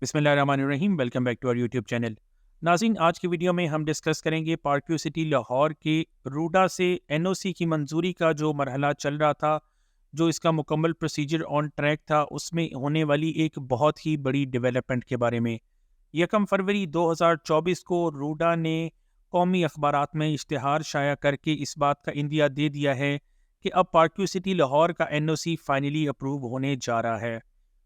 बिस्मिल्लाहिर्रहमानिर्रहीम। Welcome back to our YouTube channel. नाज़रीन, आज की वीडियो में हम डिस्कस करेंगे पार्क्यू सिटी लाहौर के रूडा से एनओसी की मंजूरी का जो मरहला चल रहा था, जो इसका मुकम्मल प्रोसीजर ऑन ट्रैक था, उसमें होने वाली एक बहुत ही बड़ी डेवलपमेंट के बारे में। 1 फरवरी 2024 को रूडा ने कौमी अखबारात में इश्तिहार शाया करके इस बात का इंदिया दे दिया है कि अब पार्क्यू सिटी लाहौर का एनओसी फाइनली अप्रूव होने जा रहा है।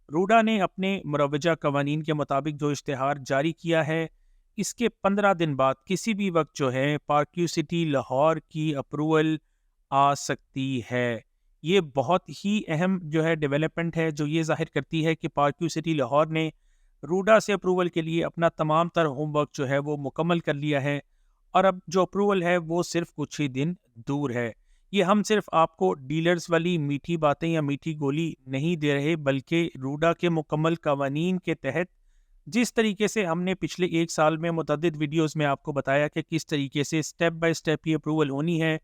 रूडा ने अपने मुरवजा कवानीन के मुताबिक जो इश्तिहार जारी किया है, इसके 15 दिन बाद किसी भी वक्त जो है पार्क्यू सिटी लाहौर की अप्रूवल आ सकती है। ये बहुत ही अहम जो है डेवलपमेंट है, जो ये जाहिर करती है कि पार्क्यू सिटी लाहौर ने रूडा से अप्रूवल के लिए अपना तमाम तर होमवर्क जो है वो मुकम्मल कर लिया है, और अब जो अप्रूवल है वो सिर्फ कुछ ही दिन दूर है। ये हम सिर्फ आपको डीलर्स वाली मीठी बातें या मीठी गोली नहीं दे रहे, बल्कि रूडा के मुकम्मल कवानीन के तहत जिस तरीके से हमने पिछले 1 साल में मुतअद्दिद वीडियोस में आपको बताया कि किस तरीके से स्टेप बाय स्टेप ये अप्रूवल होनी है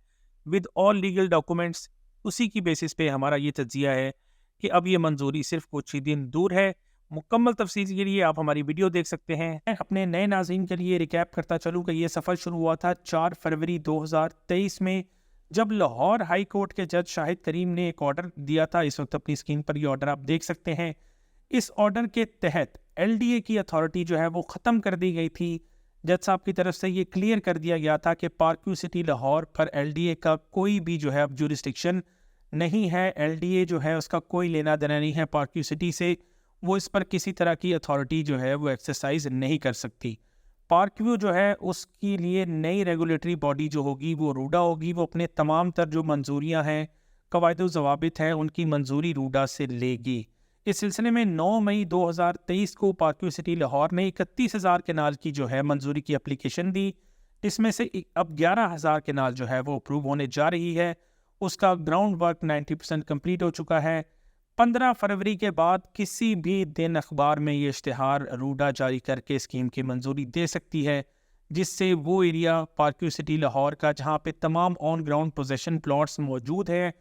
विद ऑल लीगल डॉक्यूमेंट्स, उसी की बेसिस पे हमारा ये तज्जिया है कि अब ये मंजूरी सिर्फ कुछ ही दिन दूर है। मुकम्मल तफसील के लिए आप हमारी वीडियो देख सकते हैं। मैं अपने नए नाज़रीन के लिए रिकैप करता चलूँ कि ये सफ़र शुरू हुआ था 4 फरवरी 2023 में, जब लाहौर हाई कोर्ट के जज शाहिद करीम ने एक ऑर्डर दिया था। इस वक्त अपनी स्क्रीन पर ये ऑर्डर आप देख सकते हैं। इस ऑर्डर के तहत एलडीए की अथॉरिटी जो है वो ख़त्म कर दी गई थी। जज साहब की तरफ से ये क्लियर कर दिया गया था कि पार्क्यू सिटी लाहौर पर एलडीए का कोई भी जो है अब जुरिस्डिक्शन नहीं है। एलडीए जो है उसका कोई लेना देना नहीं है पार्क्यू सिटी से, वो इस पर किसी तरह की अथॉरिटी जो है वो एक्सरसाइज नहीं कर सकती। पार्कव्यू जो है उसके लिए नई रेगुलेटरी बॉडी जो होगी वो रूडा होगी। वो अपने तमाम तर जो मंजूरियां हैं, कवायद ज़वाबित हैं, उनकी मंजूरी रूडा से लेगी। इस सिलसिले में 9 मई 2023 को पार्क्यू सिटी लाहौर ने 31,000 केनाल की जो है मंजूरी की एप्लीकेशन दी। इसमें से अब 11,000 केनाल जो है वो अप्रूव होने जा रही है। उसका ग्राउंड वर्क 90% कम्प्लीट हो चुका है। 15 फरवरी के बाद किसी भी दिन अखबार में ये इश्तिहार रूडा जारी करके स्कीम की मंजूरी दे सकती है, जिससे वो एरिया पार्क्यू सिटी लाहौर का जहाँ पे तमाम ऑन ग्राउंड पोजेशन प्लॉट्स मौजूद है,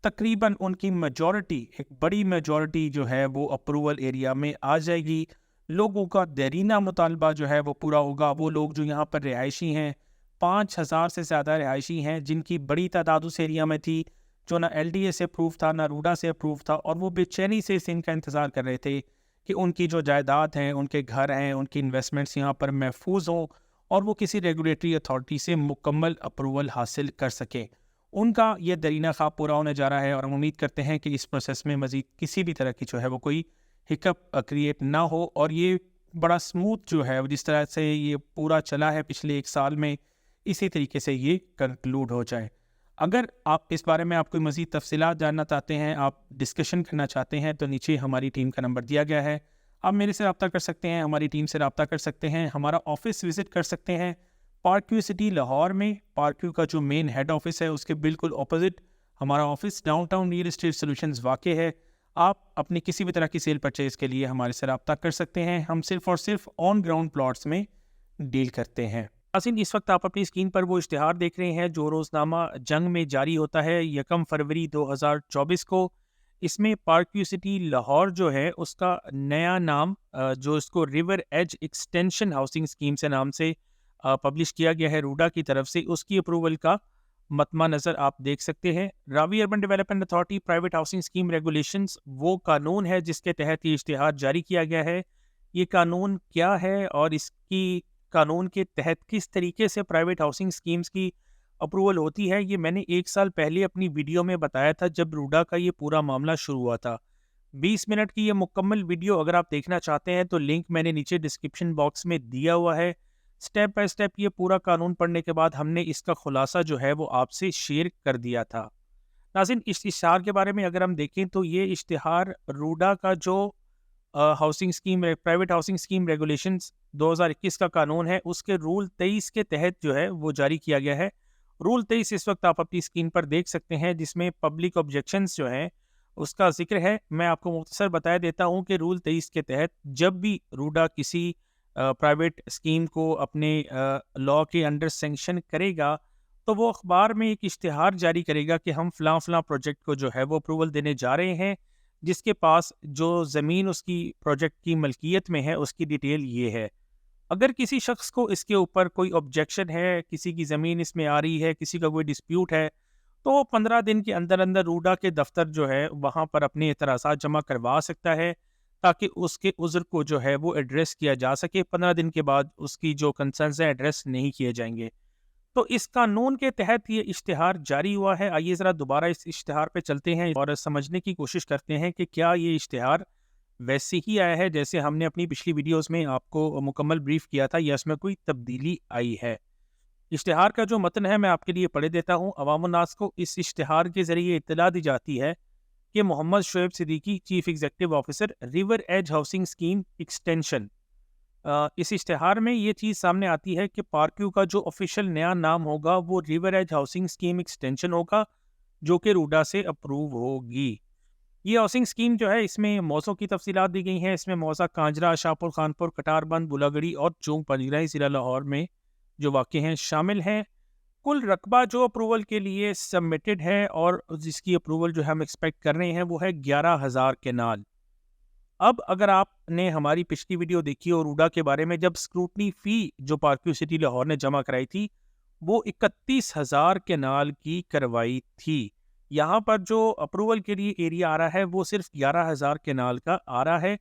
तकरीबन उनकी मेजॉरिटी, एक बड़ी मेजॉरिटी जो है वो अप्रूवल एरिया में आ जाएगी। लोगों का देरीना मुतालबा जो है वो पूरा होगा। वो लोग जो यहाँ पर रिहायशी हैं, 5,000 से ज़्यादा रिहायशी हैं, जिनकी बड़ी तादाद उस एरिया में थी, जो ना एलडीए से अप्रूव था ना रूडा से अप्रूव था, और वो बेचैनी से इस इनका इंतज़ार कर रहे थे कि उनकी जो जायदाद हैं, उनके घर हैं, उनकी इन्वेस्टमेंट्स यहाँ पर महफूज हों और वो किसी रेगुलेटरी अथॉरिटी से मुकम्मल अप्रूवल हासिल कर सकें। उनका ये दरीना ख्वाब पूरा होने जा रहा है, और हम उम्मीद करते हैं कि इस प्रोसेस में मज़ीद किसी भी तरह की जो है वो कोई हिकअप क्रिएट ना हो, और ये बड़ा स्मूथ जो है जिस तरह से ये पूरा चला है पिछले 1 साल में, इसी तरीके से ये कंक्लूड हो जाए। अगर आप इस बारे में आप कोई मज़ीद तफसीलात जानना चाहते हैं, आप डिस्कशन करना चाहते हैं, तो नीचे हमारी टीम का नंबर दिया गया है। आप मेरे से रब्ता कर सकते हैं, हमारी टीम से रब्ता कर सकते हैं, हमारा ऑफिस विज़िट कर सकते हैं पार्क्यू सिटी लाहौर में। पार्क्यू का जो मेन हेड ऑफिस है उसके बिल्कुल अपोजिट हमारा office downtown real estate solutions वाक़ है। आप अपनी किसी भी तरह की सेल परचेज़ के लिए हमारे से रब्ता कर सकते हैं। हम सिर्फ़ और सिर्फ ऑन ग्राउंड प्लॉट्स में डील करते हैं। नाज़रीन, इस वक्त आप अपनी स्क्रीन पर वो इश्तिहार देख रहे हैं जो रोज़नामा जंग में जारी होता है 1 फरवरी 2024 को। इसमें पार्क्यू सिटी लाहौर जो है उसका नया नाम जो इसको River Edge Extension Housing Scheme से नाम से पब्लिश किया गया है रूडा की तरफ से, उसकी अप्रूवल का मतमा नज़र आप देख सकते हैं। Ravi urban development authority private housing scheme regulations वो कानून है जिसके तहत ये इश्तिहार जारी किया गया है। ये कानून क्या है और इसकी कानून के तहत किस तरीके से प्राइवेट हाउसिंग स्कीम्स की अप्रूवल होती है, ये मैंने 1 साल पहले अपनी वीडियो में बताया था जब रूडा का ये पूरा मामला शुरू हुआ था। 20 मिनट की ये मुकम्मल वीडियो अगर आप देखना चाहते हैं तो लिंक मैंने नीचे डिस्क्रिप्शन बॉक्स में दिया हुआ है। स्टेप बाय स्टेप ये पूरा कानून पढ़ने के बाद हमने इसका खुलासा जो है वो आपसे शेयर कर दिया था। नाज़रीन, इस इश्तिहार के बारे में अगर हम देखें तो ये इश्तिहार रूडा का जो housing scheme private housing scheme regulations 2021 का कानून है, उसके रूल 23 के तहत जो है वो जारी किया गया है। रूल 23 इस वक्त आप अपनी स्क्रीन पर देख सकते हैं, जिसमें पब्लिक ऑब्जेक्शंस जो हैं उसका जिक्र है। मैं आपको मुख्तसर बता देता हूं कि रूल 23 के तहत जब भी रूडा किसी प्राइवेट स्कीम को अपने लॉ के अंडर सेंक्शन करेगा, तो वो अखबार में एक इश्तिहार जारी करेगा कि हम फ़लाँ फ़लाँ प्रोजेक्ट को जो है वो अप्रूवल देने जा रहे हैं, جس کے پاس جو زمین اس کی پروجیکٹ کی ملکیت میں ہے اس کی ڈیٹیل یہ ہے۔ اگر کسی شخص کو اس کے اوپر کوئی آبجیکشن ہے، کسی کی زمین اس میں آ رہی ہے، کسی کا کوئی ڈسپیوٹ ہے، تو وہ 15 دن کے اندر اندر روڈا کے دفتر جو ہے وہاں پر اپنے اعتراضات جمع کروا سکتا ہے، تاکہ اس کے عذر کو جو ہے وہ ایڈریس کیا جا سکے۔ 15 دن کے بعد اس کی جو کنسرنز ہیں ایڈریس نہیں کیے جائیں گے۔ تو اس قانون کے تحت یہ اشتہار جاری ہوا ہے۔ آئیے ذرا دوبارہ اس اشتہار پہ چلتے ہیں اور سمجھنے کی کوشش کرتے ہیں کہ کیا یہ اشتہار ویسے ہی آیا ہے جیسے ہم نے اپنی پچھلی ویڈیوز میں آپ کو مکمل بریف کیا تھا، یا اس میں کوئی تبدیلی آئی ہے۔ اشتہار کا جو متن ہے میں آپ کے لیے پڑھ دیتا ہوں۔ عوام الناس کو اس اشتہار کے ذریعے اطلاع دی جاتی ہے کہ Muhammad Shoaib Siddiqui, chief executive officer, river age housing scheme extension, اس اشتہار میں یہ چیز سامنے آتی ہے کہ پارکیو کا جو آفیشیل نیا نام ہوگا وہ River age housing scheme Extension ہوگا، جو کہ روڈا سے اپروو ہوگی۔ یہ ہاؤسنگ اسکیم جو ہے اس میں موضوع کی تفصیلات دی گئی ہیں۔ اس میں موضع کانجرا، شاہپور خانپور، کٹار بند، بلاگڑی اور چونگ پنجگرائی ضلع لاہور میں جو واقع ہیں شامل ہیں۔ کل رقبہ جو اپروول کے لیے سبمیٹڈ ہے اور جس کی اپروول جو ہم ایکسپیکٹ کر رہے ہیں وہ ہے 11,000 کنال۔ اب اگر آپ نے ہماری پچھلی ویڈیو دیکھی اور روڈا کے بارے میں جب سکروٹنی فی جو پارکیو سٹی لاہور نے جمع کرائی تھی وہ 31,000 کنال کی کروائی تھی، یہاں پر جو اپروول کے لیے ایریا آ رہا ہے وہ صرف 11,000 کنال کا آ رہا ہے۔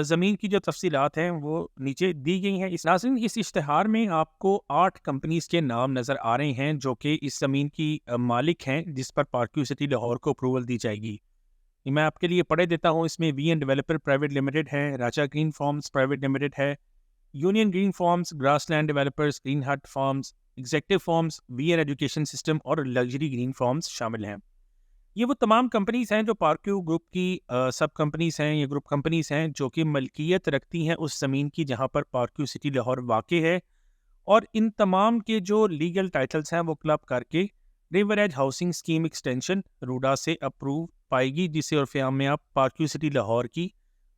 زمین کی جو تفصیلات ہیں وہ نیچے دی گئی ہیں۔ ناظرین، اس اشتہار میں آپ کو 8 کمپنیز کے نام نظر آ رہے ہیں جو کہ اس زمین کی مالک ہیں جس پر پارکیو سٹی لاہور کو اپروول دی جائے گی۔ میں آپ کے لیے پڑھے دیتا ہوں۔ اس میں V N developer private limited ہے، Raja Green Farms Private limited ہے، Union Green Farms, Grass Land Developers, Green Hut Farms, Executive Farms, V N Education System اور لگژری گرین فارمز شامل ہیں۔ یہ وہ تمام کمپنیز ہیں جو پارکیو گروپ کی سب کمپنیز ہیں، یہ گروپ کمپنیز ہیں جو کہ ملکیت رکھتی ہیں اس زمین کی جہاں پر پارکیو سٹی لاہور واقع ہے، اور ان تمام کے جو لیگل ٹائٹلز ہیں وہ کلب کر کے river age housing scheme extension RUDA سے اپروو پائے گی، جسے عرف عام میں آپ پارکیو سٹی لاہور کی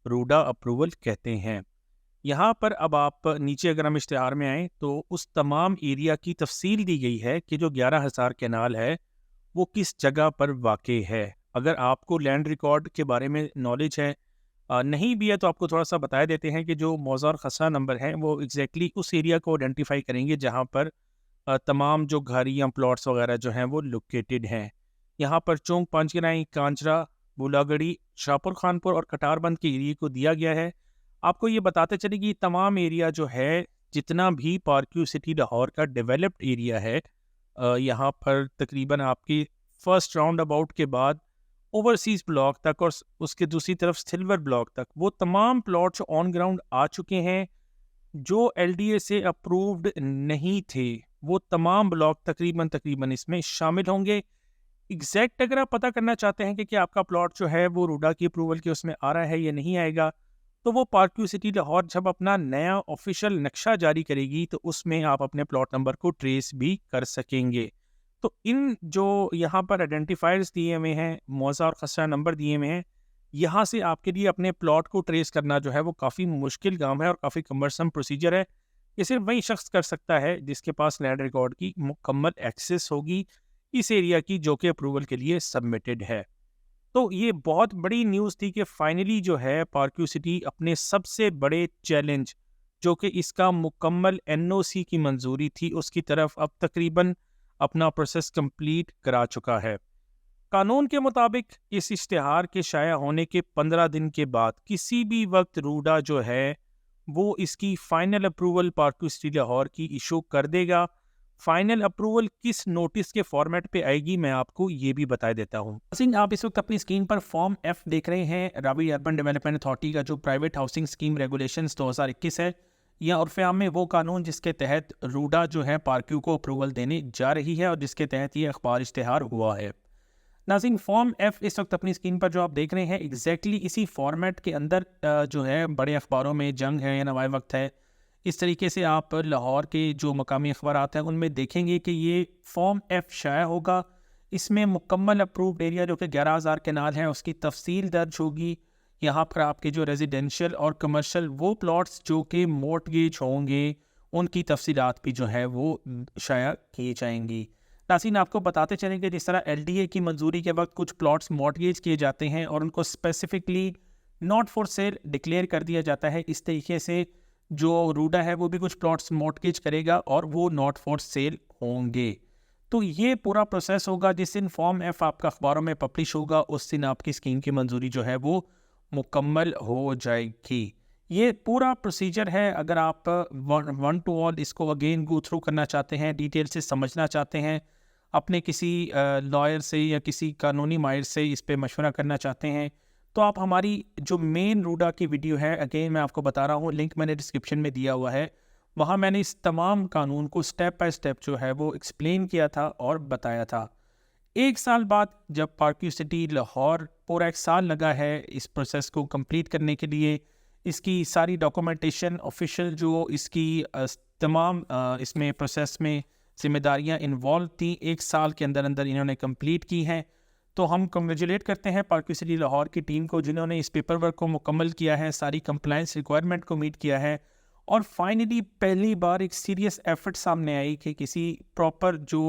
روڈا اپروول کہتے ہیں۔ یہاں پر اب آپ نیچے اگر ہم اشتہار میں آئیں تو اس تمام ایریا کی تفصیل دی گئی ہے کہ جو 11,000 کنال ہے وہ کس جگہ پر واقع ہے۔ اگر آپ کو لینڈ ریکارڈ کے بارے میں نالج ہے نہیں بھی ہے تو آپ کو تھوڑا سا بتا دیتے ہیں کہ جو موضوع اور خسرہ نمبر ہیں وہ ایگزیکٹلی اس ایریا کو آئیڈینٹیفائی کریں گے جہاں پر تمام جو گھر یا پلاٹس وغیرہ جو ہیں وہ لوکیٹڈ ہیں۔ یہاں پر چونگ پنجگرائی، کانجرا، بولاگڑی، شاہپور خانپور اور کٹار بند کے ایریے کو دیا گیا ہے۔ آپ کو یہ بتاتے چلے کہ تمام ایریا جو ہے جتنا بھی پارکیو سٹی لاہور کا ڈیولپڈ ایریا ہے، یہاں پر تقریباً آپ کی فرسٹ راؤنڈ اباؤٹ کے بعد اوورسیز بلاک تک اور اس کے دوسری طرف سلور بلاک تک وہ تمام پلاٹس آن گراؤنڈ آ چکے ہیں جو ایل ڈی اے سے اپرووڈ نہیں تھے۔ وہ تمام بلاک تقریباً اس میں شامل ہوں گے۔ ایگزیکٹ اگر آپ پتہ کرنا چاہتے ہیں کہ آپ کا پلاٹ جو ہے وہ روڈا کی اپروول کے اس میں آ رہا ہے یا نہیں آئے گا، تو وہ پارکیو سٹی لاہور جب اپنا نیا آفیشیل نقشہ جاری کرے گی تو اس میں آپ اپنے پلاٹ نمبر کو ٹریس بھی کر سکیں گے۔ تو ان جو یہاں پر آئیڈینٹیفائرز دیے ہوئے ہیں، موضع اور خسرہ نمبر دیے ہوئے ہیں، یہاں سے آپ کے لیے اپنے پلاٹ کو ٹریس کرنا جو ہے وہ کافی مشکل کام ہے اور کافی کمبرسم پروسیجر ہے۔ یہ صرف وہی شخص کر سکتا ہے جس کے پاس لینڈ ریکارڈ کی مکمل ایکسس ہوگی اس ایریا کی جو کہ اپروول کے لیے سبمیٹڈ ہے۔ تو یہ بہت بڑی نیوز تھی کہ فائنلی جو ہے پارکیو سٹی اپنے سب سے بڑے چیلنج جو کہ اس کا مکمل این او سی کی منظوری تھی اس کی طرف اب تقریباً اپنا پروسیس کمپلیٹ کرا چکا ہے۔ قانون کے مطابق اس اشتہار کے شائع ہونے کے 15 دن کے بعد کسی بھی وقت روڈا جو ہے وہ اس کی فائنل اپروول پارکیو سٹی لاہور کی ایشو کر دے گا۔ فائنل اپروول کس نوٹس کے فارمیٹ پہ آئے گی میں آپ کو یہ بھی بتا دیتا ہوں۔ آپ اس وقت اپنی اسکرین پر فارم ایف دیکھ رہے ہیں، راوی اربن ڈیولپمنٹ اتھارٹی کا جو پرائیویٹ ہاؤسنگ اسکیم ریگولیشنز 2021 ہے، یا عرف عام میں وہ قانون جس کے تحت روڈا جو ہے پارکیو کو اپروول دینے جا رہی ہے اور جس کے تحت یہ اخبار اشتہار ہوا ہے۔ ناظرین، فارم ایف اس وقت اپنی اسکرین پر جو آپ دیکھ رہے ہیں ایگزیکٹلی اسی فارمیٹ کے اندر جو ہے بڑے اخباروں میں جنگ ہے یا نوائے وقت ہے، اس طریقے سے آپ لاہور کے جو مقامی اخبارات ہیں ان میں دیکھیں گے کہ یہ فارم ایف شائع ہوگا۔ اس میں مکمل اپرووڈ ایریا جو کہ 11,000 کنال ہے اس کی تفصیل درج ہوگی۔ یہاں پر آپ کے جو ریزیڈینشیل اور کمرشل وہ پلاٹس جو کہ مورٹگیج ہوں گے ان کی تفصیلات بھی جو ہے وہ شائع کی جائیں گی۔ नाज़रीन आपको बताते चलें कि जिस तरह LDA की मंजूरी के वक्त कुछ प्लॉट्स मॉर्टगेज किए जाते हैं और उनको specifically not for sale declare कर दिया जाता है, इस तरीके से जो रूडा है वो भी कुछ प्लॉट्स मॉर्टगेज करेगा और वो नॉट फॉर सेल होंगे। तो ये पूरा प्रोसेस होगा जिस दिन फॉर्म F आपका अखबारों में पब्लिश होगा, उस दिन आपकी स्कीम की मंजूरी जो है वो मुकम्मल हो जाएगी। ये पूरा प्रोसीजर है। अगर आप वन टू ऑल इसको अगेन गो थ्रू करना चाहते हैं, डिटेल से समझना चाहते हैं, अपने किसी लॉयर से या किसी कानूनी माहिर से इस पे मशवरा करना चाहते हैं, तो आप हमारी जो मेन रूडा की वीडियो है, अगेन मैं आपको बता रहा हूँ, लिंक मैंने डिस्क्रिप्शन में दिया हुआ है, वहाँ मैंने इस तमाम कानून को स्टेप बाय स्टेप जो है वो एक्सप्लेन किया था और बताया था। 1 साल बाद जब पार्क व्यू सिटी लाहौर, पूरा 1 साल लगा है इस प्रोसेस को कंप्लीट करने के लिए, इसकी सारी डॉक्यूमेंटेशन ऑफिशियल जो इसकी तमाम इसमें प्रोसेस में जिम्मेदारियां इन्वॉल्व थी, 1 साल के अंदर अंदर इन्होंने कंप्लीट की हैं। तो हम कंग्रेचुलेट करते हैं पार्क व्यू सिटी लाहौर की टीम को, जिन्होंने इस पेपर वर्क को मुकम्मल किया है, सारी कंप्लायंस रिक्वायरमेंट को मीट किया है और फाइनली पहली बार एक सीरियस एफर्ट सामने आई कि किसी प्रॉपर जो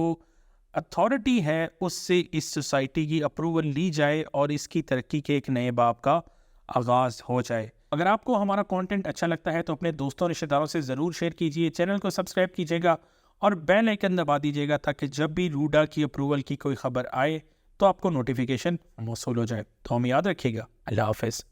अथॉरिटी है उससे इस सोसाइटी की अप्रूवल ली जाए और इसकी तरक्की के एक नए बाब का आगाज़ हो जाए। अगर आपको हमारा कंटेंट अच्छा लगता है तो अपने दोस्तों रिश्तेदारों से ज़रूर शेयर कीजिए, चैनल को सब्सक्राइब कीजिएगा और बेल आइकन दबा दीजिएगा ताकि जब भी रूडा की अप्रूवल की कोई खबर आए तो आपको नोटिफिकेशन मौसूल हो जाए। तो हम याद रखिएगा। अल्लाह हाफ़िज़।